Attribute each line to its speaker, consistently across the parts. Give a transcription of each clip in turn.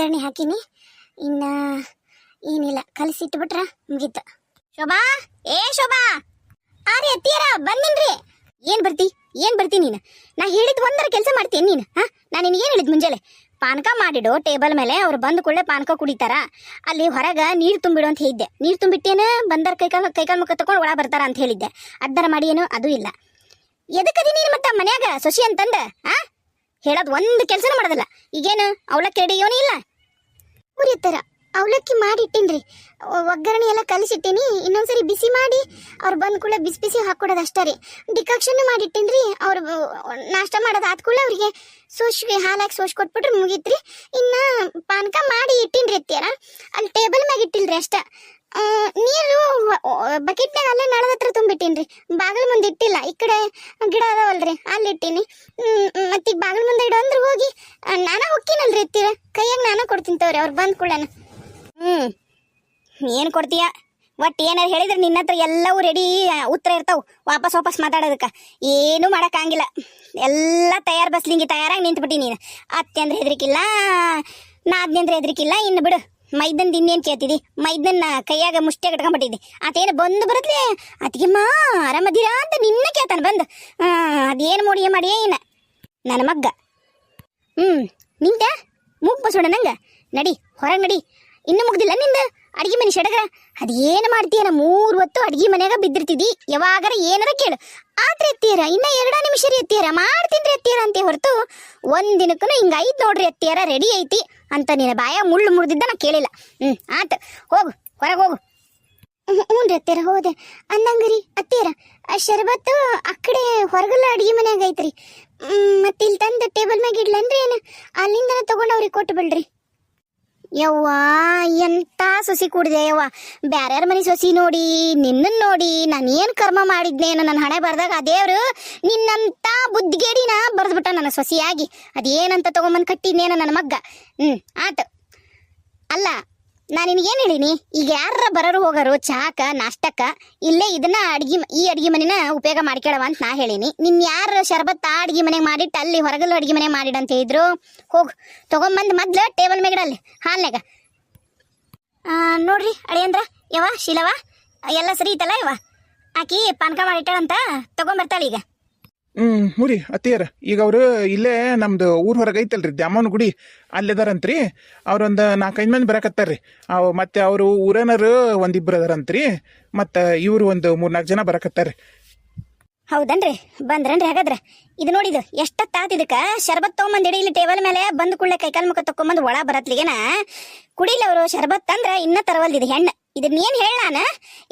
Speaker 1: ಒಗ್ಗರಣೆ ಹಾಕಿನಿ. ಇನ್ನ ಏನಿಲ್ಲ, ಕಲಸಿಟ್ಬಿಟ್ರ ಮುಗೀತ. ಶೋಭಾ, ಏ ಶೋಭಾ, ಆರಿ ಅತ್ತಿಯರ ಬಂದಿನ್ರಿ. ಏನ್ ಬರ್ತಿ ನೀನು? ನಾ ಹೇಳಿದ್ ಒಂದರ ಕೆಲಸ ಮಾಡ್ತೀನಿ ನೀನು. ನಾನು ನಿನಗೇನು ಹೇಳಿದ್ ಮುಂಜಾನೆ? ಪಾನಕ ಮಾಡಿಡು ಟೇಬಲ್ ಮೇಲೆ, ಅವ್ರು ಬಂದು ಕೂಡಲೇ ಪಾನಕ ಕುಡಿತಾರ. ಅಲ್ಲಿ ಹೊರಗೆ ನೀರು ತುಂಬಿಡು ಅಂತ ಹೇಳಿದ್ದೆ. ನೀರು ತುಂಬಿಟ್ಟೇನು ಬಂದರ ಕೈಕಾಲು ಮುಖ ತಗೊಂಡು ಒಳ ಬರ್ತಾರ ಅಂತ ಹೇಳಿದ್ದೆ. ಅದ್ದರ ಮಾಡಿ ಏನು ಅದು ಇಲ್ಲ. ಎದಕ್ಕದಿ ನೀನು ಮತ್ತೆ ಮನ್ಯಾಗ ಸೊಸಿ ಅಂತಂದ ಹೇಳೋದು ಒಂದು ಕೆಲಸನೂ ಮಾಡೋದಿಲ್ಲ. ಈಗೇನು ಅವಲಕ್ಕಿ ರೆಡಿ ಏನೂ ಇಲ್ಲ? ಉರಿಯತ್ತರ ಅವಲಕ್ಕಿ ಮಾಡಿಟ್ಟಿನ್ರಿ, ಒಗ್ಗರಣೆ ಎಲ್ಲ ಕಲಿಸಿಟ್ಟಿನಿ. ಇನ್ನೊಂದ್ಸರಿ ಬಿಸಿ ಮಾಡಿ ಅವ್ರು ಬಂದ ಕೂಡಲೇ ಬಿಸಿ ಬಿಸಿ ಹಾಕೊಡೋದು ಅಷ್ಟೇ ರೀ. ಡಿಕಾಕ್ಷನ್ ಮಾಡಿಟ್ಟಿನ್ರಿ. ಅವ್ರು ನಾಷ್ಟ ಮಾಡೋದು ಆದ ಕೂಡಲೇ ಅವ್ರಿಗೆ ಹಾಲು ಹಾಕಿ ಸೋಸ್ ಕೊಟ್ಬಿಟ್ರೆ ಮುಗೀತ್ರಿ. ಇನ್ನು ಪಾನಕ ಮಾಡಿ ಇಟ್ಟಿನ್ರಿ ಅತ್ತಿಯಾರ, ಅಲ್ಲಿ ಟೇಬಲ್ ಮ್ಯಾಗ ಇಟ್ಟಿಲ್ರಿ ಅಷ್ಟ. ನೀರು ಬಕೆಟ್ನಾಗ ಅಲ್ಲೇ ನಳದ ಹತ್ರ ತುಂಬಿಟ್ಟಿನ್ರಿ, ಬಾಗಿಲು ಮುಂದೆ ಇಟ್ಟಿಲ್ಲ. ಈ ಕಡೆ ಗಿಡ ಅದಾವಲ್ರಿ ಅಲ್ಲಿ ಇಟ್ಟೀನಿ. ಮತ್ತೆ ಈಗ ಬಾಗಿಲು ಮುಂದೆ ಇಡೋ ಅಂದ್ರೆ ಹೋಗಿ ನಾನ ಹೋಗ್ತೀನಲ್ರಿ ಅತ್ತಿರ, ಕೈಯಾಗ ನಾನ ಕೊಡ್ತೀನಿ ತವ್ರಿ ಅವ್ರು ಬಂದ ಕೂಡಲೇ. ಏನು ಕೊಡ್ತೀಯ? ಒಟ್ಟು ಏನಾರು ಹೇಳಿದ್ರೆ ನಿನ್ನ ಹತ್ರ ಎಲ್ಲವೂ ರೆಡಿ ಉತ್ತರ ಇರ್ತಾವೆ ವಾಪಸ್ ಮಾತಾಡೋದಕ್ಕೆ. ಏನೂ ಮಾಡೋಕ್ಕಾಗಿಲ್ಲ, ಎಲ್ಲ ತಯಾರಾಗಿ ನಿಂತ್ಬಿಟ್ಟು ನೀನು. ಅತ್ತೆ ಅಂದ್ರೆ ಹೆದರಿಕಿಲ್ಲ, ನಾದ್ನಿ ಅಂದ್ರೆ ಹೆದರಿಕಿಲ್ಲ. ಇನ್ನು ಬಿಡು, ಮೈದನ್ ಇನ್ನೇನು ಕೇಳ್ತಿದ್ದಿ? ಮೈದನ್ನ ಕೈಯಾಗ ಮುಷ್ಟಿಯಾಗ ಇಟ್ಕೊಂಡ್ಬಿಟ್ಟಿದ್ದಿ. ಆತೇನು ಬಂದು ಬರತ್ಲೆ ಅತ್ತಿಗೆಮ್ಮ ಆರಾಮದಿರಾ ಅಂತ ನಿನ್ನ ಕೇಳ್ತಾನೆ ಬಂದು. ಅದೇನು ಮಾಡಿಯೇ ಏನ ನನ್ನ ಮಗ್ಗ. ನಿಂತ ಮೂಗ್ ಬಸೋಣ ನಂಗೆ. ನಡಿ ಹೊರಗೆ ನಡಿ, ಇನ್ನೂ ಮುಗ್ದಿಲ್ಲ ನಿಂದ ಅಡ್ಗೆ ಮನೆ ಸಡಗರ. ಅದೇನು ಮಾಡ್ತೀಯನ? 3 ಹೊತ್ತು ಅಡ್ಗೆ ಮನೆಯಾಗ ಬಿದ್ದಿರ್ತಿದ್ದಿ. ಯಾವಾಗಾರ ಏನಾರ ಕೇಳು, ಆತ್ರಿ ಎತ್ತೀರ ಇನ್ನ 2 ನಿಮಿಷ ರೀ ಎತ್ತೀರ, ಮಾಡ್ತೀನಿ ಎತ್ತೀರ ಅಂತ ಹೊರತು ಒಂದಿನಕ್ಕೂ ಹಿಂಗೈತ್ ನೋಡ್ರಿ ಎತ್ತೀರ ರೆಡಿ ಐತಿ ಅಂತ ನಿನ್ನ ಬಾಯ ಮುಳ್ಳು ಮುರಿದಿದ್ದ ನಾ ಕೇಳಿಲ್ಲ. ಆತ ಹೋಗು, ಹೊರಗೆ ಹೋಗು. ಹ್ಞೂ ರೀ ಅತ್ತೀರ, ಹೋದೆ ಅಂದಂಗರಿ ಅತ್ತೀರ. ಶರಬತ್ತು ಆ ಕಡೆ ಹೊರಗಲ್ಲ ಅಡ್ಗೆ ಮನ್ಯಾಗ ಐತ್ರಿ. ಮತ್ತೆ ಇಲ್ಲಿ ತಂದು ಟೇಬಲ್ ಮ್ಯಾಗ ಇಡ್ಲನ್ರಿ ಏನು? ಅಲ್ಲಿಂದನೇ ತಗೊಂಡು ಅವ್ರಿಗೆ ಕೊಟ್ಟು ಬಿಡ್ರಿ. ಯವ್ವ ಎಂತ ಸೊಸಿ ಕೂಡಿದೆ ಯವ್ವ. ಬ್ಯಾರ್ಯಾರ ಮನೆ ಸೊಸಿ ನೋಡಿ ನಿನ್ನನ್ನು ನೋಡಿ ನಾನು ಏನು ಕರ್ಮ ಮಾಡಿದ್ನೇನು ನನ್ನ ಹಣೆ ಬರ್ದಾಗ ಆ ದೇವ್ರು ನಿನ್ನಂತ ಬುದ್ಧಿಗೇಡಿನ ಬರೆದ್ಬಿಟ್ಟ ನನ್ನ ಸೊಸಿಯಾಗಿ. ಅದೇನಂತ ತಗೊಂಬಂದು ಕಟ್ಟಿದ್ನೇನು ನನ್ನ ಮಗ್ಗ. ಆತು ಅಲ್ಲ, ನಾನು ನಿನಗೇನು ಹೇಳೀನಿ? ಈಗ ಯಾರ ಬರೋರು ಹೋಗೋರು ಚಾಕ ನಾಷ್ಟಕ್ಕ ಇಲ್ಲೇ ಇದನ್ನ ಈ ಅಡ್ಗೆ ಮನೆನ ಉಪಯೋಗ ಮಾಡ್ಕೊಳವ ಅಂತ ನಾ ಹೇಳೀನಿ. ನಿನ್ನ ಯಾರು ಶರಬತ್ತ ಅಡ್ಗೆ ಮನೆಗೆ ಮಾಡಿಟ್ಟು ಅಲ್ಲಿ ಹೊರಗಲ್ಲು ಅಡ್ಗೆ ಮನೆಗೆ ಮಾಡಿಡಂತ ಇದ್ರು ಹೋಗು ತಗೊಂಬಂದು ಮೊದ್ಲು ಟೇಬಲ್ ಮೇಗಡಲ್ಲಿ ಹಾಲ್ನಾಗ. ನೋಡ್ರಿ ಅಳಿಯಂದ್ರ ಯವ ಶೀಲವ ಎಲ್ಲ ಸರಿ ಐತಲ್ಲ ಯವ? ಆಕಿ ಪಾನಕ ಮಾಡಿಟ್ಟಾಳಂತ ತಗೊಂಬರ್ತಾಳೆ ಈಗ.
Speaker 2: ಹ್ಞೂ ರೀ ಅತ್ತಿಯರ, ಈಗ ಅವರು ಇಲ್ಲೇ ನಮ್ದು ಊರ್ ಹೊರಗೆ ಐತಲ್ರಿ ದ್ಯಾಮವ್ವನ ಗುಡಿ, ಅಲ್ಲಿದಾರಂತ್ರಿ. ಅವ್ರೊಂದು 4-5 ಮಂದಿ ಬರಕತ್ತಾರ್ರಿ. ಮತ್ತೆ ಅವರು ಊರನರು ಒಂದಿಬ್ರು ಅದಾರಂತ್ರಿ. ಮತ್ತು ಇವರು ಒಂದು 3-4 ಜನ ಬರಕತ್ತಾರ್ರಿ.
Speaker 1: ಹೌದನ್ರಿ, ಬಂದ್ರನ್ರಿ? ಹಾಗಾದ್ರೆ ಇದು ನೋಡಿದು ಎಷ್ಟೊತ್ತಾತ ಇದಕ್ಕೆ ಶರ್ಬತ್ ತೊಗೊಂಬಂದಿಡಿ ಇಲ್ಲಿ ಟೇಬಲ್ ಮೇಲೆ ಬಂದು ಕೂಡಲೇ ಕೈಕಾಲು ಮುಖ ತಕೊಂಬಂದು ಒಳ ಬರತ್ಲಿಗೆನ ಕುಡಿಲಿ ಅವರು ಶರ್ಬತ್ ಅಂದ್ರ ಇನ್ನ ತರವಲ್ದಿದೆ ಹೆಣ್ಣು. ಇದನ್ನ ಏನ್ ಹೇಳ ನಾನು?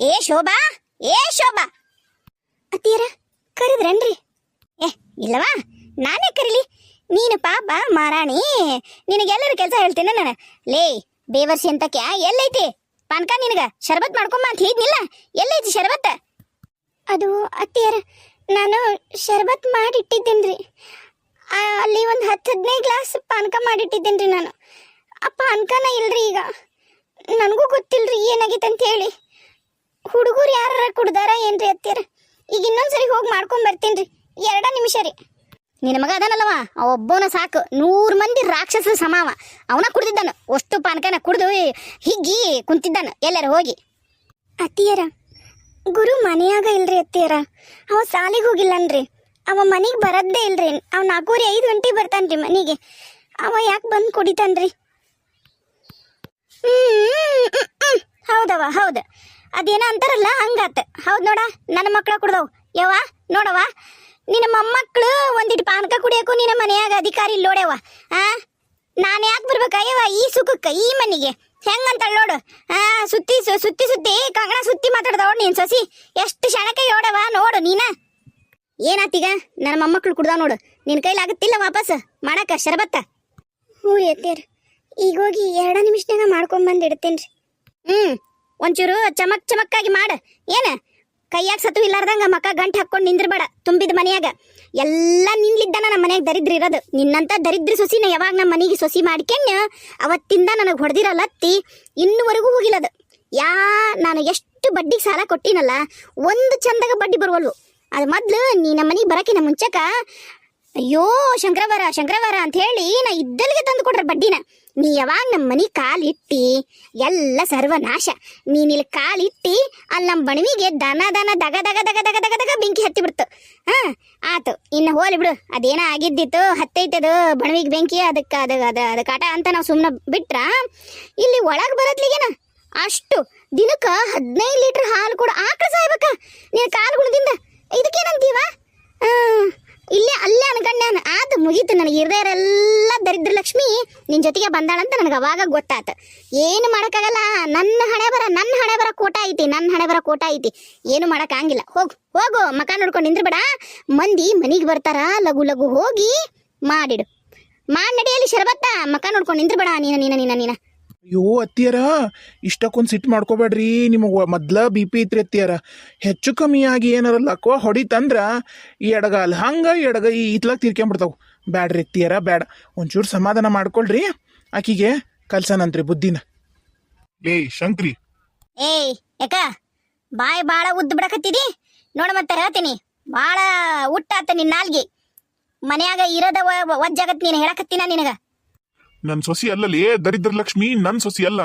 Speaker 1: ಏ ಶೋಭಾ ಅತ್ತೀರ ಕರೆದ್ರನ್ರಿ? ಇಲ್ಲವಾ, ನಾನೇ ಕರೀಲಿ? ನೀನು ಪಾಪ ಮಾರಾಣಿ, ನಿನಗೆಲ್ಲರೂ ಕೆಲಸ ಹೇಳ್ತೇನೆ ನಾನು. ಲೇ ಬೇವರ್ಸಿ ಅಂತಕ್ಯಾ ಎಲ್ಲೈತಿ ಪಾನಕ? ನಿನಗ ಶರ್ಬತ್ ಮಾಡ್ಕೊಂಬ ಅಂತ ಹೇಳಿದ್ನಿಲ್ಲ, ಎಲ್ಲೈತಿ ಶರ್ಬತ್? ಅದು ಅತ್ತಿಯರ ನಾನು ಶರ್ಬತ್ ಮಾಡಿಟ್ಟಿದ್ದೇನ್ರಿ. ಅಲ್ಲಿ ಒಂದು 10-15 ಗ್ಲಾಸ್ ಪಾನಕ ಮಾಡಿಟ್ಟಿದ್ದೇನ್ರಿ ನಾನು. ಆ ಪಾನಕನ ಇಲ್ರಿ ಈಗ. ನನಗೂ ಗೊತ್ತಿಲ್ರಿ ಏನಾಗಿತ್ತು ಅಂತ ಹೇಳಿ. ಹುಡುಗರು ಯಾರ ಕುಡ್ದಾರ ಏನ್ರಿ ಅತ್ತಿಯರ? ಈಗ ಇನ್ನೊಂದ್ಸರಿ ಹೋಗಿ ಮಾಡ್ಕೊಂಡ್ ಬರ್ತೀನಿ ರೀ. 2 ನಿಮಿಷ ರೀ. ನಿನ್ನ ಮಗ ಅದಾನಲ್ಲವ, ಒಬ್ಬನ ಸಾಕು 100 ಮಂದಿ ರಾಕ್ಷಸ ಸಮಾವ. ಅವನ ಕುಡ್ದಿದ್ದಾನ ಅಷ್ಟು ಪಾನಕನ ಕುಡ್ದು ಹಿಗ್ಗಿ ಕುಂತಿದ್ದಾನ ಎಲ್ಲಾರ ಹೋಗಿ. ಅತ್ತಿಯರ ಗುರು ಮನೆಯಾಗ ಇಲ್ರಿ ಅತ್ತಿಯರ, ಅವ ಸಾಲಿಗೆ ಹೋಗಿಲ್ಲನ್ರಿ. ಅವ ಮನೆಗೆ ಬರದ್ದೇ ಇಲ್ರಿ. ಅವ 4-5 ಗಂಟೆಗೆ ಬರ್ತಾನ್ರಿ ಮನೆಗೆ. ಅವ ಯಾಕೆ ಬಂದು ಕುಡಿತಾನ್ರಿ? ಹೌದವ ಹೌದು, ಅದೇನೋ ಅಂತಾರಲ್ಲ ಹಂಗಾತ. ಹೌದು ನೋಡ, ನನ್ನ ಮಕ್ಕಳ ಕುಡ್ದವು ಯವ್ವ. ನೋಡವ ನಿನ್ನ ಮೊಮ್ಮಕ್ಕಳು ಒಂದಿಟ್ಟು ಪಾನಕ ಕುಡಿಯಕ್ಕೂ ನಿನ್ನ ಮನೆಯಾಗ ಅಧಿಕಾರಿ ಇಲ್ಲ ನೋಡ್ಯವ. ನಾನು ಯಾಕೆ ಬರ್ಬೇಕಯ್ಯವ ಈ ಸುಖಕ್ಕೆ ಈ ಮನೆಗೆ? ಹೆಂಗಂತ ನೋಡು, ಸುತ್ತಿ ಕಂಗಣ ಸುತ್ತಿ ಮಾತಾಡ್ದವ ನೀನು ಸೊಸಿ. ಎಷ್ಟು ಶಣಕ್ಕೆ ಓಡವ ನೋಡು ನೀನ. ಏನಾತೀಗ? ನನ್ನ ಮೊಮ್ಮಕ್ಕಳು ಕುಡ್ದಾವ ನೋಡು, ನಿನ್ನ ಕೈಲಾಗುತ್ತಿಲ್ಲ ವಾಪಸ್ ಮಾಡಕ್ಕ ಶರಬತ್ತ? ಹ್ಞೂ ಎತ್ತೇರ, ಈಗ ಹೋಗಿ 2 ನಿಮಿಷನಾಗ ಮಾಡ್ಕೊಂಬಂದು ಇಡ್ತೇನೆ ರೀ. ಒಂಚೂರು ಚಮಕ್ಕಾಗಿ ಮಾಡ. ಏನು ಕೈಯಾಗ ಸತು ಇಲ್ಲಾರ್ದಂಗ ಮಕ್ಕ ಗಂಟು ಹಾಕೊಂಡು ನಿಂದ್ರಬೇಡ ತುಂಬಿದ ಮನೆಯಾಗ. ಎಲ್ಲ ನಿನ್ಲಿದ್ದಾನ ನಮ್ಮ ಮನೆಯಾಗ ದರಿದ್ರ ಇರೋದು. ನಿನ್ನಂತ ದರಿದ್ರ ಸೊಸಿನ ಯಾವಾಗ ನಮ್ಮ ಮನೆಗೆ ಸೊಸಿ ಮಾಡ್ಕೆಣ್ಣ ಅವತ್ತಿಂದ ನನಗೆ ಹೊಡೆದಿರಲ್ಲತ್ತಿ ಇನ್ನುವರೆಗೂ ಹೋಗಿಲ್ಲದು. ನಾನು ಎಷ್ಟು ಬಡ್ಡಿಗೆ ಸಾಲ ಕೊಟ್ಟಿನಲ್ಲ, ಒಂದು ಚಂದಾಗ ಬಡ್ಡಿ ಬರುವಲ್ವು. ಅದು ಮೊದ್ಲು ನೀ ನಮ್ಮ ಮನೆಗೆ ಬರಕಿನ ಮುಂಚಕ ಅಯ್ಯೋ ಶಂಕ್ರವಾರ ಅಂತ ಹೇಳಿ ನಾ ಇದ್ದಲ್ಲಿಗೆ ತಂದು ಕೊಟ್ರೆ ಬಡ್ಡಿನ. ನೀ ಯಾವಾಗ ನಮ್ಮ ಮನಿ ಕಾಲಿಟ್ಟಿ ಎಲ್ಲ ಸರ್ವನಾಶ. ನೀನ್ ಇಲ್ಲಿ ಕಾಲಿಟ್ಟಿ ಅಲ್ಲಿ ನಮ್ಮ ಬಣವಿಗೆ ದನ ದಗ ದಗ ದಗ ದಗ ದಗ ದಗ ಬೆಂಕಿ ಹತ್ತಿ ಬಿಡ್ತು. ಹಾ ಆತು, ಇನ್ನು ಹೋಲಿ ಬಿಡು, ಅದೇನ ಆಗಿದ್ದಿತ್ತು, ಹತ್ತೈತದು ಬಣವಿಗೆ ಬೆಂಕಿ, ಅದಕ್ಕೆ ಅದ ಕಾಟ ಅಂತ ನಾವು ಸುಮ್ಮನೆ ಬಿಟ್ರ ಇಲ್ಲಿ ಒಳಗೆ ಬರತ್ಲಿಗೇನ ಅಷ್ಟು ದಿನಕ್ಕೆ 15 ಲೀಟರ್ ಹಾಲು ಕೂಡ ಆಕಳ ಸಾಯ್ಬೇಕ ನೀನು ಕಾಲು ಗುಣದಿಂದ. ಇದಕ್ಕೇನಂತೀವ? ಅಲ್ಲೇ ಅನ್ಕಂಡ್ಯಾನ. ಆತು ಮುಗೀತು, ನನಗೆ ಇರ್ದೇರೆಲ್ಲ ದರಿದ್ರ ಲಕ್ಷ್ಮಿ ನಿನ್ನ ಜೊತೆಗೆ ಬಂದಾಳಂತ ನನಗೆ ಅವಾಗ ಗೊತ್ತಾತು. ಏನು ಮಾಡೋಕ್ಕಾಗಲ್ಲ, ನನ್ನ ಹಣೆ ಬರ ಕೋಟ ಐತಿ, ಏನು ಮಾಡೋಕ್ಕಾಗಿಲ್ಲ. ಹೋಗು ಮಕ ನೋಡ್ಕೊಂಡು ನಿಂದ್ರಬೇಡ. ಮಂದಿ ಮನಿಗೆ ಬರ್ತಾರ, ಲಗು ಲಗು ಹೋಗಿ ಮಾಡಿಡು, ಮಾಡಿ ನಡಿಯಲ್ಲಿ ಶರಬತ್ತ. ಮಕ ನೋಡ್ಕೊಂಡು ನಿಂದ್ರಬೇಡ ನೀನ.
Speaker 2: ಅಯ್ಯೋ ಅತ್ತಿಯರ, ಇಷ್ಟಕ್ಕೊಂದು ಸಿಟ್ಟು ಮಾಡ್ಕೋಬೇಡ್ರಿ. ನಿಮಗೆ ಮೊದ್ಲ BP ಐತ್ರಿ ಅತ್ತಿಯರ. ಹೆಚ್ಚು ಕಮ್ಮಿ ಆಗಿ ಏನಾರ ಲಕ್ವ ಹೊಡಿತಂದ್ರ ಈ ಎಡಗಾಲ ಹಂಗೆ ಈ ಇತ್ಲಾಗ ತೀರ್ಕೊಂಬಿಡ್ತಾವು. ಬ್ಯಾಡ್ರಿ ಅತ್ತಿಯರ, ಬೇಡ. ಒಂಚೂರು ಸಮಾಧಾನ ಮಾಡ್ಕೊಳ್ರಿ, ಆಕಿಗೆ ಕಲ್ಸನಂತ್ರಿ ಬುದ್ಧಿನ.
Speaker 3: ಏಯ್ ಶಂಕ್ರಿ,
Speaker 1: ಏಯ್ ಯಾಕ ಬಾಯ್ ಬಾಳ ಉದ್ದ ಬಿಡಕತ್ತಿದಿ ನೋಡ. ಮತ್ತೆ ಹೇಳ್ತೀನಿ, ಬಾಳ ಉಟ್ಟಾತ ನಿನ್ನ ನಾಲ್ಗಿ. ಮನ್ಯಾಗ ಇರದ ವಜ್ಜಾಗತ್ ನೀನು ಹೇಳಕತ್ತೀನ ನಿನಗ.
Speaker 3: ನನ್ ಸೊಸಿ ಅಲ್ಲಲ್ಲಿ ದರಿದ್ರ ಲಕ್ಷ್ಮಿ, ನನ್ ಸೊಸಿ ಅಲ್ಲ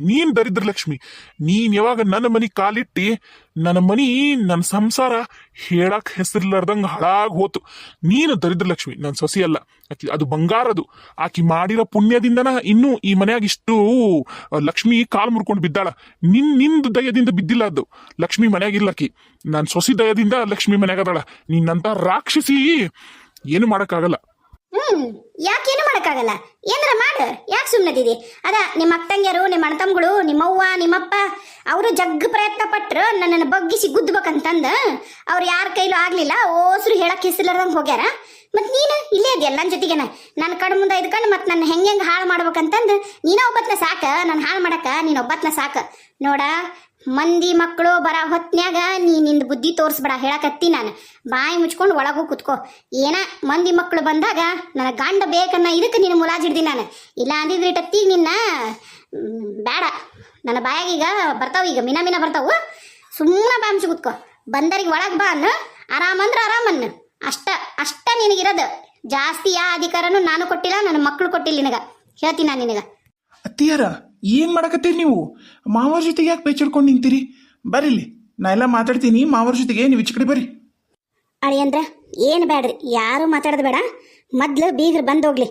Speaker 3: ನೀನ್ ದರಿದ್ರ ಲಕ್ಷ್ಮಿ. ನೀನ್ ಯಾವಾಗ ನನ್ನ ಮನಿ ಕಾಲಿಟ್ಟಿ ನನ್ನ ಸಂಸಾರ ಹೇಳಕ್ ಹೆಸರಿಲ್ಲಾರ್ದಂಗ ಹಾಳಾಗ್ ಹೋತು. ನೀನು ದರಿದ್ರ ಲಕ್ಷ್ಮಿ, ನನ್ ಸೊಸಿ ಅಲ್ಲ. ಅದು ಬಂಗಾರದು. ಆಕಿ ಮಾಡಿರೋ ಪುಣ್ಯದಿಂದನ ಇನ್ನೂ ಈ ಮನ್ಯಾಗ ಇಷ್ಟು ಲಕ್ಷ್ಮಿ ಕಾಲ್ ಮುರ್ಕೊಂಡು ಬಿದ್ದಾಳ. ನಿಂದು ದಯದಿಂದ ಬಿದ್ದಿಲ್ಲ ಅದು. ಲಕ್ಷ್ಮಿ ಮನ್ಯಾಗಿಲ್ಲಕಿ, ನನ್ ಸೊಸಿ ದಯದಿಂದ ಲಕ್ಷ್ಮಿ ಮನ್ಯಾಗದಾಳ. ನಿನ್ನಂತ ರಾಕ್ಷಸಿ ಏನು ಮಾಡಕ್ಕಾಗಲ್ಲ.
Speaker 1: ಯಾಕೇನು ಮಾಡಕ್ಕಾಗಲ್ಲ, ಏನಾರ ಮಾಡು. ಯಾಕೆ ಸುಮ್ಮನದಿದಿ? ಅದ ನಿಮ್ಮ ಅಕ್ಕಂಗ್ಯರು, ನಿಮ್ಮ ಅಣ್ಣತಮ್ಮಗಳು, ನಿಮ್ಮವ್ವ ನಿಮ್ಮಪ್ಪ ಅವರು ಜಗ್ ಪ್ರಯತ್ನ ಪಟ್ರು ನನ್ನನ್ನು ಬಗ್ಗಿಸಿ ಗುದ್ದಬೇಕಂತಂದ. ಅವ್ರು ಯಾರ ಕೈಲೂ ಆಗ್ಲಿಲ್ಲ, ಓಸ್ರು ಹೇಳಕ್ ಹೆಸರ್ಲಾರ್ದಂಗೆ ಹೋಗ್ಯಾರ. ಮತ್ ನೀನು ಇಲ್ಲೇ ಅದಿ ಎಲ್ಲನ ಜೊತೆಗೆನ ನನ್ನ ಕಣ್ಣು ಮುಂದೆ ಇದ್ಕೊಂಡು ಮತ್ತೆ ನನ್ನ ಹೆಂಗೆ ಹಾಳು ಮಾಡ್ಬೇಕಂತಂದು ನೀನ ಒಬ್ಬತ್ನ ಸಾಕ. ನಾನು ಹಾಳು ಮಾಡಕ ನೀನು ಒಬ್ಬತ್ನ ಸಾಕ. ನೋಡ, ಮಂದಿ ಮಕ್ಕಳು ಬರ ಹೊತ್ನ್ಯಾಗ ನಿಂದು ಬುದ್ಧಿ ತೋರಿಸ್ಬೇಡ ಹೇಳಕತ್ತಿ ನಾನು. ಬಾಯಿ ಮುಚ್ಕೊಂಡು ಒಳಗೂ ಕುತ್ಕೋ. ಏನ ಮಂದಿ ಮಕ್ಕಳು ಬಂದಾಗ ನನ್ನ ಗಂಡ ಬೇಕನ್ನ ಇದಕ್ಕೆ ನೀನು ಮುಲಾಜಿಡ್ದಿ ನಾನು. ಇಲ್ಲ ಅಂದಿದ್ರೆ ಇಟ್ಟತ್ತೀಗ ನಿನ್ನ ಬೇಡ. ನನ್ನ ಬಾಯಾಗೀಗ ಬರ್ತಾವ, ಈಗ ಮಿನ ಬರ್ತಾವು. ಸುಮ್ಮನೆ ಬಾಯಿ ಮುಚ್ಚಿ ಕುತ್ಕೋ. ಬಂದರಿಗೆ ಒಳಗೆ ಬಾ ಅನ್ನು, ಆರಾಮಂದ್ರೆ ಆರಾಮನ್ನು. ಅಷ್ಟ ನಿನಗಿರೋದು. ಜಾಸ್ತಿ ಯಾ ಅಧಿಕಾರನು ನಾನು ಕೊಟ್ಟಿಲ್ಲ, ನನ್ನ ಮಕ್ಕಳು ಕೊಟ್ಟಿಲ್ಲ ನಿನಗ. ಹೇಳ್ತೀನಿ ನಾನು ನಿನಗ.
Speaker 2: ಅತ್ತಿಯರ, ಏನು ಮಾಡಕತ್ತೀರಿ ನೀವು? ಮಾವರ ಜೊತೆಗೆ ಯಾಕೆ ಬೇಚಿಡ್ಕೊಂಡು ನಿಂತೀರಿ? ಬರ್ರಿಲ್ಲಿ, ನಾ ಎಲ್ಲ ಮಾತಾಡ್ತೀನಿ ಮಾವರ ಜೊತೆಗೆ. ನೀವು ಈಚೆ ಕಡೆ ಬರ್ರಿ.
Speaker 1: ಅಳಿಯಂದ್ರ ಏನು ಬೇಡ್ರಿ, ಯಾರು ಮಾತಾಡೋದು ಬೇಡ. ಮೊದ್ಲು ಬೀಗ್ರು ಬಂದು ಹೋಗ್ಲಿ,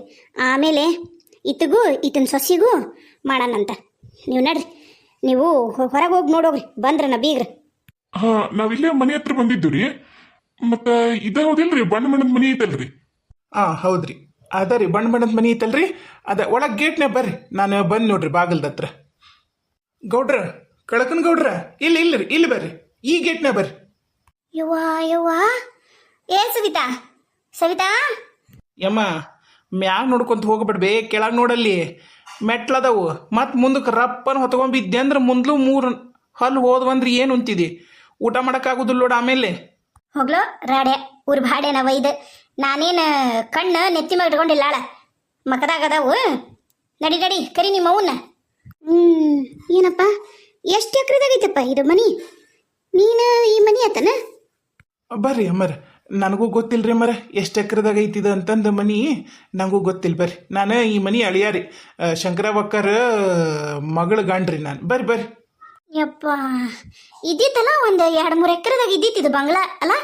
Speaker 1: ಆಮೇಲೆ ಈತನ ಸೊಸಿಗೂ ಮಾಡೋಣಂತ. ನೀವು ನಡ್ರಿ, ನೀವು ಹೊರಗೆ ಹೋಗಿ ನೋಡೋಗ್ರಿ. ಬಂದ್ರನ ಬೀಗ್ರು?
Speaker 3: ಹಾ, ನಾವಿಲ್ಲೇ ಮನೆ ಹತ್ರ ಬಂದಿದ್ದು ರೀ. ಮತ್ತ ಇದ ಹೌದಿಲ್ರಿ, ಬಣ್ಣದ ಮನಿ ಐತಲ್ರಿ?
Speaker 2: ಹೌದ್ರಿ, ಅದ ರೀ ಬಣ್ಣದ ಮನಿ ಐತಲ್ರಿ. ಅದ ಒಳಗೆ ಗೇಟ್ನೇ ಬರ್ರಿ, ನಾನು ಬಂದು ನೋಡ್ರಿ ಬಾಗಲ್ದ ಹತ್ರ. ಗೌಡ್ರ, ಕಳಕನ್ ಗೌಡ್ರ, ಇಲ್ಲಿ ಬರ್ರಿ, ಈ ಗೇಟ್ನೇ ಬರ್ರಿ.
Speaker 1: ಯವ್ವ ಏನ್ ಸವಿತಾ
Speaker 2: ಯಮ್ಮ, ಮ್ಯಾಗ ನೋಡ್ಕೊಂತ ಹೋಗ್ಬಿಡ್ಬೇ, ಕೆಳಗೆ ನೋಡಲ್ಲಿ ಮೆಟ್ಲದವು. ಮತ್ತು ಮುಂದಕ್ಕೆ ರಪ್ಪನ ಹೊತ್ಕೊಂಡ್ಬಿದ್ದೆ ಅಂದ್ರೆ ಮುಂದ್ಲು 3 ಹಲ್ಲು ಹೋದ್ವಂದ್ರೆ ಏನು ಅಂತಿದಿ? ಊಟ ಮಾಡೋಕ್ಕಾಗೋದಿಲ್ಲ ನೋಡ. ಆಮೇಲೆ
Speaker 1: ಹೋಗ್ಲೋ ರಾಡೆ ಊರ್ ಬಾಡೆನ ಒಯ್ದು. ನಾನೇನು ಕಣ್ಣು ನೆತ್ತಿ ಮ್ಯಾಗ ಇಟ್ಕೊಂಡಿಲ್ಲಾಳ, ಮಕದಾಗದವು. ನಡಿ ಕರಿ ನಿಮ್ಮ ಅವನ್ನ. ಏನಪ್ಪ, ಎಷ್ಟು ಎಕರೆದಾಗೈತಪ್ಪ ಇದು ಮನಿ? ನೀನು ಈ ಮನಿ ಆತನ?
Speaker 2: ಬರ್ರಿ ಅಮ್ಮರ, ನನಗೂ ಗೊತ್ತಿಲ್ರಿ ಅಮ್ಮರ ಎಷ್ಟು ಎಕರೆದಾಗ ಐತಿದ ಅಂತಂದು ಮನಿ. ನನಗೂ ಗೊತ್ತಿಲ್ಲ. ಬರ್ರಿ, ನಾನು ಈ ಮನಿ ಅಳಿಯಾರಿ, ಶಂಕರವಕ್ಕರ ಮಗಳ ಗಂಡ್ರಿ ನಾನು. ಬರ್ರಿ.
Speaker 1: ಯಪ್ಪ, ಇದ್ದಿತ್ತಲ್ಲ ಒಂದು 2-3 ಎಕರೆದಾಗ ಇದ್ದಿತ್ತಿದು ಬಂಗ್ಲಾ ಅಲ್ಲ?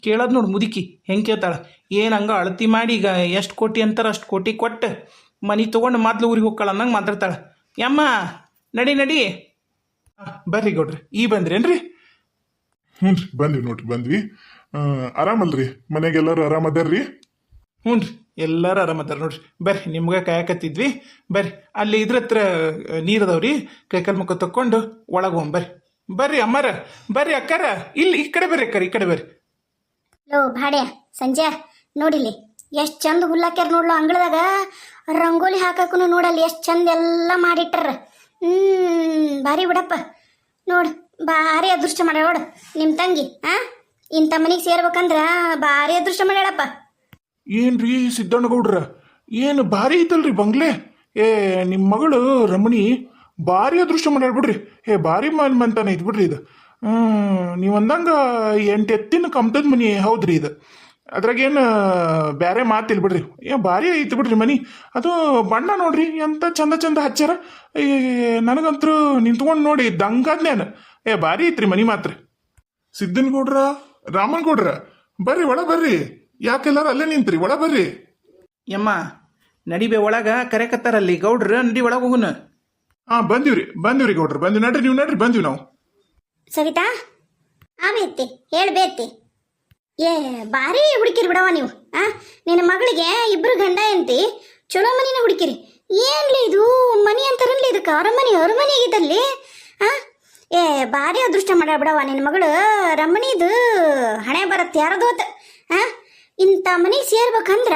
Speaker 2: ಕೇಳೋದು ನೋಡು ಮುದುಕಿ ಹೆಂಗೆ ಕೇಳ್ತಾಳ. ಏನು ಹಂಗ ಅಳತಿ ಮಾಡಿ ಈಗ ಎಷ್ಟು ಕೋಟಿ ಅಂತಾರ ಅಷ್ಟು ಕೋಟಿ ಕೊಟ್ಟು ಮನಿ ತೊಗೊಂಡು ಮೊದ್ಲು ಊರಿಗೆ ಹೋಗ್ಕಳ ಅನ್ನಂಗೆ ಮಾತಾಡ್ತಾಳೆ. ಯಮ್ಮ, ನಡಿ. ಬರ್ರಿ ಗೌಡ್ರಿ, ಈ ಬಂದ್ರೇನ್ರಿ?
Speaker 3: ಹ್ಞೂ ರೀ, ಬಂದ್ವಿ. ಆರಾಮಲ್ರಿ? ಮನೆಗೆಲ್ಲರೂ ಆರಾಮದಾರ್ರಿ?
Speaker 2: ಹ್ಞೂ ರೀ, ಎಲ್ಲರೂ ಆರಾಮದಾರ ನೋಡ್ರಿ. ಬರ್ರಿ, ನಿಮ್ಗೆ ಕಾಯಕತ್ತಿದ್ವಿ. ಬರ್ರಿ, ಅಲ್ಲಿ ಇದ್ರ ಹತ್ರ ನೀರದವ್ರಿ, ಕೈಕಾಲು ಮುಖ ತಕ್ಕೊಂಡು ಒಳಗೆ ಹೋಗ್ಬರ್ರಿ. ಬರ್ರಿ ಅಮ್ಮಾರ, ಬರ್ರಿ ಅಕ್ಕಾರ, ಇಲ್ಲಿ ಈ ಕಡೆ ಬರ್ರಿ ಅಕ್ಕಾರ, ಈ ಕಡೆ ಬರ್ರಿ.
Speaker 1: ಲೋ ಭಾಡ್ಯ ಸಂಜೆ ನೋಡಿಲಿ ಎಷ್ಟು ಚಂದ ಹುಲ್ಲಾಕ್ಯಾರ ನೋಡ್ಲು. ಅಂಗಳದಾಗ ರಂಗೋಲಿ ಹಾಕಕ್ಕೂ ನೋಡಲ್ಲಿ ಎಷ್ಟು ಚಂದ ಎಲ್ಲ ಮಾಡಿಟ್ಟಾರ. ಭಾರಿ ಬಿಡಪ್ಪ. ನೋಡು, ಭಾರಿ ಅದೃಷ್ಟ ಮಾಡ್ಯಾಳ ನೋಡು ನಿಮ್ಮ ತಂಗಿ. ಇಂಥ ಮನೆಗೆ ಸೇರ್ಬೇಕಂದ್ರ ಭಾರಿ ಅದೃಷ್ಟ ಮಾಡ್ಯಾಳಪ್ಪ.
Speaker 3: ಏನ್ರಿ ಸಿದ್ದಣ್ಣಗೌಡ್ರ, ಏನು ಭಾರಿ ಐತಲ್ರಿ ಬಂಗ್ಲೆ? ನಿಮ್ಮ ಮಗಳು ರಮಣಿ ಭಾರಿ ಅದೃಷ್ಟ ಮಾಡ್ಯಾಳ ಬಿಡ್ರಿ. ಭಾರಿ ಮಂತಾನೆ ಐತ್ ಬಿಡ್ರಿ ಇದು. ನೀವು ಅಂದಂಗ 8 ಎತ್ತಿನ ಕಮ್ತದ ಮನಿ ಹೌದ್ರಿ ಇದು. ಅದ್ರಾಗೇನು ಬೇರೆ ಮಾತಿಲ್ಲ ಬಿಡ್ರಿ. ಭಾರಿ ಐತಿ ಬಿಡ್ರಿ ಮನಿ. ಅದು ಬಣ್ಣ ನೋಡ್ರಿ ಎಂತ ಚಂದ ಚಂದ ಹಚ್ಚಾರ. ನನಗಂತೂ ನಿಂತ್ಕೊಂಡು ನೋಡಿ ದಂಗದ್ನೇನು. ಭಾರಿ ಐತ್ರಿ ಮನಿ ಮಾತ್ರ. ಸಿದ್ದನ್ ಗೌಡ್ರ, ರಾಮನ್ ಗೌಡ್ರ, ಬರ್ರಿ ಒಳ ಬರ್ರಿ. ಯಾಕೆಲ್ಲಾರು ಅಲ್ಲೇ ನಿಂತ್ರಿ? ಒಳ ಬರ್ರಿ.
Speaker 2: ಯಮ್ಮ ನಡಿಬೆ ಒಳಗ ಕರೆಕತ್ತಾರಲ್ಲಿ ಗೌಡ್ರ, ನಡಿ ಒಳಗೆ ಹೋಗುನ.
Speaker 3: ಬಂದಿವ್ರಿ ಗೌಡ್ರ, ಬಂದಿವಿ. ನಡ್ರಿ ನೀವು ನಡ್ರಿ, ಬಂದಿವಿ ನಾವು.
Speaker 1: ಸವಿತಾ ಆಮೇತಿ ಹೇಳ್ಬೇತಿ. ಭಾರಿ ಹುಡುಕಿರಿ ಬಿಡವ ನೀವು. ನಿನ್ನ ಮಗಳಿಗೆ ಇಬ್ರು ಗಂಡ ಎಂತಿ ಚಲೋ ಮನಿನ ಹುಡುಕಿರಿ. ಏನ್ಲಿ ಇದು ಮನಿ ಅಂತಾರನ್ಲಿ, ಇದಕ್ಕೆ ಅರಮನೆ ಆಗಿದ್ದಲ್ಲಿ. ಭಾರಿ ಅದೃಷ್ಟ ಮಾಡ್ಯಾಳ ಬಿಡವ ನಿನ್ನ ಮಗಳು. ರಮಣಿದು ಹಣೆ ಬರತ್ತೆ ಯಾರದೋತ. ಇಂಥ ಮನೆಗೆ ಸೇರ್ಬೇಕಂದ್ರ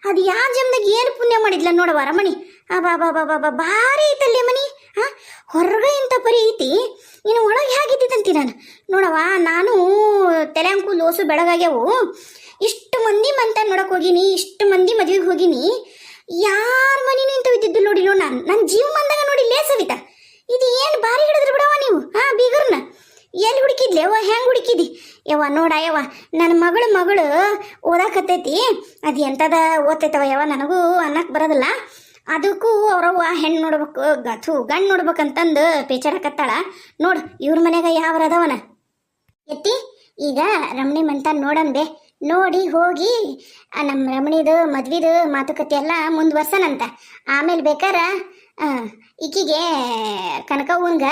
Speaker 1: ಅದು ಯಾವ ಜನ್ಮದಾಗ ಏನು ಪುಣ್ಯ ಮಾಡಿದ್ಲ ನೋಡವ ರಮಣಿ. ಬಾ ಭಾರಿ ಐತಲ್ಲಿ ಮನಿ. ಹೊರಗೆ ಇಂಥ ಪರಿ ಐತಿ, ಇನ್ನು ಒಳಗೆ ಹೇಗಿದ್ದಿತ್ತಂತಿ ನಾನು ನೋಡವ. ನಾನು ತಲೆ ಅಂಕು ಲೋಸು ಬೆಳಗಾಗ್ಯಾವು. ಇಷ್ಟು ಮಂದಿ ಮಂತ ನೋಡಕ್ ಹೋಗಿನಿ, ಇಷ್ಟು ಮಂದಿ ಮದ್ವೆಗೆ ಹೋಗಿನಿ. ಯಾರ ಮನಿನೂ ಇಂಥ ಇದ್ದಿದ್ದು ನೋಡಿಲ್ಲ ನನ್ನ ಜೀವ ಮಂದಾಗ ನೋಡಿಲ್ಲೇ ಸವಿತಾ. ಇದು ಏನು ಭಾರಿ ಹಿಡಿದ್ರಿ ಬಿಡವ ನೀವು. ಬೀಗರ್ನ ಎಲ್ಲಿ ಹುಡುಕಿದ್ಲಿ ಯವ್ವ? ಹೆಂಗೆ ಹುಡುಕಿದಿ ಯವ್ವ? ನೋಡ ಯವ್ವ, ನನ್ನ ಮಗಳು ಓದಾಕತ್ತೈತಿ. ಅದು ಎಂಥದ ಓದ್ತೈತವ ಯವ್ವ, ನನಗೂ ಅನ್ನಕ್ಕೆ ಬರೋದಿಲ್ಲ. ಅದಕ್ಕೂ ಅವ್ರವ್ವ ಹೆಣ್ಣು ನೋಡ್ಬೇಕು ಗಂಡು ನೋಡ್ಬೇಕಂತಂದು ಪೇಚಾಡಕತ್ತಾಳ. ನೋಡು ಇವ್ರ ಮನ್ಯಾಗ ಯಾವ್ರ ಅದಾವನ ಎತ್ತಿ. ಈಗ ರಮಣಿ ಮಂತ ನೋಡಂದೆ, ನೋಡಿ ಹೋಗಿ ನಮ್ಮ ರಮಣಿದು ಮದ್ವಿದು ಮಾತುಕತೆ ಎಲ್ಲ ಮುಂದುವರ್ಸನಂತ. ಆಮೇಲೆ ಬೇಕಾರ ಈಕಿಗೆ ಕನಕವ್ವನ್ಗ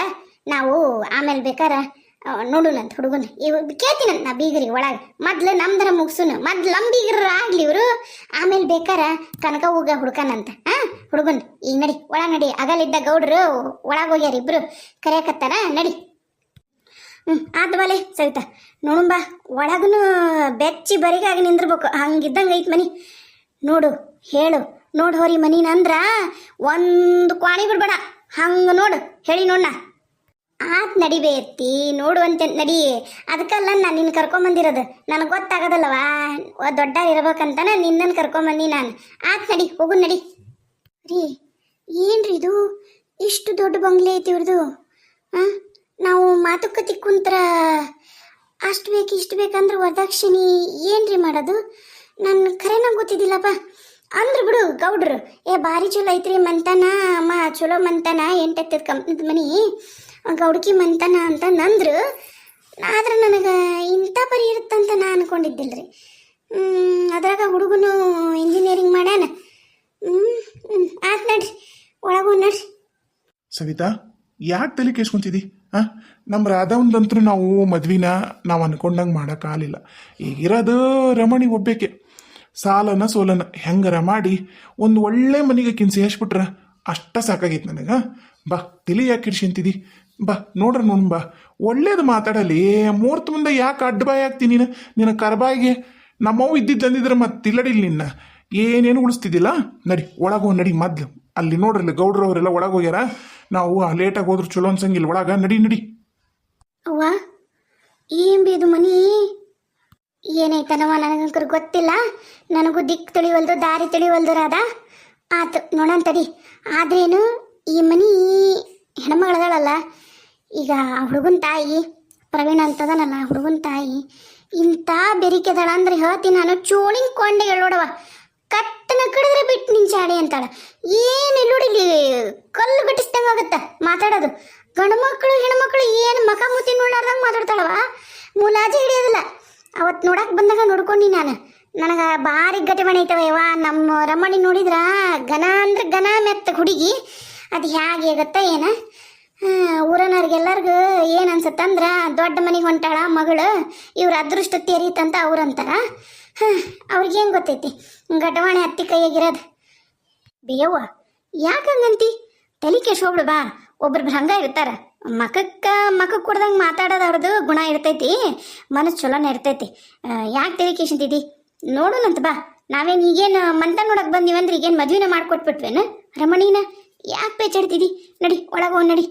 Speaker 1: ನಾವು ಆಮೇಲೆ ಬೇಕಾರ ನೋಡುನಂತ ಹುಡುಗನ. ಇವ್ ಕೇಳ್ತೀನಂತ ನಾ ಬೀಗರಿಗೆ ಒಳಗೆ. ಮೊದ್ಲು ನಮ್ದರ ಮುಗ್ಸುನು, ಮೊದ್ಲು ನಮ್ಮ ಬೀಗರ ಆಗ್ಲಿ ಇವರು. ಆಮೇಲೆ ಬೇಕಾರ ಕನಕವ್ವಗ ಹುಡ್ಕನಂತ ಹುಡುಗನ್. ಈಗ ನಡಿ ಒಳ ನಡಿ. ಅಗಲಿದ್ದ ಗೌಡ್ರು ಒಳಗೆ ಹೋಗ್ಯಾರ, ಇಬ್ರು ಕರೆಯಕತ್ತಾರ. ನಡಿ. ಆದ್ವಲೆ ಸವಿತಾ ನೋಡುಂಬಾ. ಒಳಗನು ಬೆಚ್ಚಿ ಬರಿಗಾಗಿ ನಿಂದಿರ್ಬೇಕು, ಹಂಗಿದ್ದಂಗೆ ಐತ್ ಮನಿ. ನೋಡು ಹೇಳು ನೋಡು ಹೋರಿ ಮನಿನ ಅಂದ್ರ ಒಂದು ಕ್ವಾಣಿ ಬಿಡ್ಬೇಡ. ಹಂಗೆ ನೋಡು ಹೇಳಿ ನೋಡ್ನ. ಆತ್ ನಡಿಬೇತಿ ನೋಡು ಅಂತ ನಡಿ. ಅದಕ್ಕಲ್ಲ ನಾನು ನಿನ್ನ ಕರ್ಕೊಂಬಂದಿರೋದು. ನನಗೆ ಗೊತ್ತಾಗೋದಲ್ಲವಾ, ದೊಡ್ಡ ಇರ್ಬೇಕಂತಾನ ನಿನ್ನನ್ನು ಕರ್ಕೊಂಬಂದಿ ನಾನು. ಆತ್ ನಡಿ, ಹೋಗು ನಡಿ. ರೀ ಏನ್ರಿ ಇದು ಇಷ್ಟು ದೊಡ್ಡ ಬಂಗ್ಲೆ ಐತಿ ಇವ್ರದು. ನಾವು ಮಾತುಕತೆ ಕುಂತ್ರ ಅಷ್ಟು ಬೇಕು ಇಷ್ಟು ಬೇಕಂದ್ರೆ ವರದಕ್ಷಿಣೆ ಏನ್ರಿ ಮಾಡೋದು? ನನ್ನ ಖರೇನ ಗೊತ್ತಿದ್ದಿಲ್ಲಪ್ಪ. ಅಂದ್ರು ಬಿಡು ಗೌಡ್ರು, ಭಾರಿ ಚಲೋ ಐತ್ರಿ ಮಂತನ ಅಮ್ಮ, ಚಲೋ ಮಂತನ 8 ಕಂಪ್ನಿದ ಮನಿ ಗೌಡ್ಕಿ ಮಂತನ ಅಂತಂದ್ರು. ಆದ್ರೆ ನನಗೆ ಇಂಥ ಪರಿ ಇರುತ್ತಂತ ನಾ ಅನ್ಕೊಂಡಿದ್ದಿಲ್ರಿ. ಅದ್ರಾಗ ಹುಡುಗನು ಇಂಜಿನಿಯರಿಂಗ್ ಮಾಡ್ಯಾನ. ಆತ್ ನಡ್ರಿ, ಒಳಗೂ ನಡ್ರಿ.
Speaker 3: ಸವಿತಾ, ಯಾಕೆ ತಲೆ ಕೇಸ್ಕೊಂತಿದಿ? ನಮ್ಮ ರಾಧವಂದಂತರೂ ನಾವು ಮದ್ವಿನ ನಾವು ಅನ್ಕೊಂಡಂಗೆ ಮಾಡೋಕ್ಕಾಗಲಿಲ್ಲ. ಈಗಿರೋದು ರಮಣಿ ಒಬ್ಬೇಕೆ. ಸಾಲನ ಸೋಲನ ಹೆಂಗಾರ ಮಾಡಿ ಒಂದು ಒಳ್ಳೆ ಮನೆಗೆ ಕಿನ್ಸಿ ಹಚ್ಬಿಟ್ರ ಅಷ್ಟ ಸಾಕಾಗೈತೆ ನನಗೆ. ಬಾ, ತಲೆ ಯಾಕೆ ಕಿಡ್ಸಿಂತಿದಿ? ಬಾ ನೋಡ್ರ ಬಾ. ಒಳ್ಳೇದು ಮಾತಾಡಲಿ. ಮುಹೂರ್ತ ಮುಂದೆ ಯಾಕೆ ಅಡ್ಡಬಾಯಿ ಆಗ್ತೀನಿ ನೀನು? ನಿನ್ನ ಕರಬಾಯಿಗೆ ನಮ್ಮವು ಇದ್ದಿದ್ದಂದಿದ್ರೆ ಮತ್ತೆ ಇಲ್ಲಡಿಲ್ಲ ನಿನ್ನ ಏನೇನು ಉಳಿಸ್ತಿದ್ದಿಲ್ಲ. ನಡಿ ಒಳಗೋ ನಡಿ. ಮೊದ್ಲು ಅಲ್ಲಿ ನೋಡ್ರಲ್ಲ ಗೌಡ್ರವರೆಲ್ಲ ಒಳಗೆ ಹೋಗ್ಯಾರ. ನಾವು ಲೇಟಾಗಿ ಹೋದ್ರು ಚಲೋ ಅನ್ಸಂಗಿಲ್ಲ. ಒಳಗ ನಡಿ ನಡಿ.
Speaker 1: ಅವ್ವ ಏನ್ ಇದು ಮನಿ ಏನೈತನವ? ನನಗಂಕರು ಗೊತ್ತಿಲ್ಲ. ನನಗೂ ದಿಕ್ಕು ತಿಳಿವಲ್ದು, ದಾರಿ ತಿಳಿವಲ್ದು ರಾಧ. ಆತು ನೋಡೋಣ ತಡಿ. ಆದ್ರೇನು ಈ ಮನಿ ಹೆಣ್ಮಗಳದಳಲ್ಲ, ಈಗ ಹುಡುಗನ ತಾಯಿ ಪ್ರವೀಣ ಅಂತದನಲ್ಲ ಹುಡುಗನ ತಾಯಿ, ಇಂಥ ಬೆರಿಕೆದಳ ಅಂದ್ರೆ ಹೇಳ್ತೀನಿ ನಾನು. ಚೋಳಿಂಗ್ ಕೊಂಡೆ ಹೇಳೋಡವ, ಕಟ್ಟನ ಕಡಿದ್ರೆ ಬಿಟ್ಟು ನಿನ್ ಚಾಡಿ ಅಂತಾಳ. ಏನು ಇಲ್ಲೋಡಿಲಿ ಕಲ್ಲು ಗಟ್ಟಿಸ್ದಂಗೆ ಆಗುತ್ತೆ ಮಾತಾಡೋದು. ಗಂಡು ಮಕ್ಕಳು ಹೆಣ್ಮಕ್ಳು ಏನು ಮಕ ಮುತ್ತಿ ನೋಡಾರ್ದಂಗೆ ಮಾತಾಡ್ತಾಳವ. ಮುಲಾಜಿ ಹಿಡಿಯೋದಿಲ್ಲ. ಅವತ್ತು ನೋಡಕ್ಕೆ ಬಂದಾಗ ನೋಡ್ಕೊಂಡು ನಾನು. ನನಗೆ ಭಾರಿ ಗಟ್ಟಿಮಣಿ ಐತವ. ನಮ್ಮ ರಮಣಿ ನೋಡಿದ್ರ ಘನ ಅಂದ್ರೆ ಘನ ಮೆತ್ತ ಹುಡುಗಿ. ಅದು ಹೇಗೆ ಆಗತ್ತ ಏನ? ಊರನವ್ರಿಗೆಲ್ಲರಿಗೂ ಏನು ಅನ್ಸತ್ತಂದ್ರೆ ದೊಡ್ಡ ಮನೆಗೆ ಹೊಂಟಾಳ ಮಗಳು, ಇವ್ರ ಅದೃಷ್ಟ ತೆರೀತಂತ ಅವ್ರಂತಾರ. ಅವ್ರಿಗೇನು ಗೊತ್ತೈತಿ ಗಟವಾಣೆ ಹತ್ತಿ ಕೈಯಾಗಿರೋದು. ಬೇಯವ್ವ ಯಾಕಂಗಂತಿ? ತಲೆ ಕೆಸೋಬಿಡು ಬಾ. ಒಬ್ರು ಹಂಗ ಇರ್ತಾರ. ಮಕ್ಕ ಕೊಡ್ದಂಗೆ ಮಾತಾಡೋದು ಅವ್ರದ್ದು ಗುಣ ಇರ್ತೈತಿ, ಮನಸ್ಸು ಚಲೋನೇ ಇರ್ತೈತಿ. ಯಾಕೆ ತಲೆ ಕೆಸಂತಿದ್ದಿ? ನೋಡೋಣಂತ ಬಾ. ನಾವೇನು ಈಗೇನು ಮಂತ ನೋಡಕ್ಕೆ ಬಂದೀವಂದ್ರೆ ಈಗೇನು ಮದುವೆನ ಮಾಡ್ಕೊಟ್ಬಿಟ್ವೇನು ರಮಣೀನ? ಯಾಕೆ ಪೇಚಾಡ್ತಿದ್ದಿ? ನಡಿ ಒಳಗೋ ನಡಿ.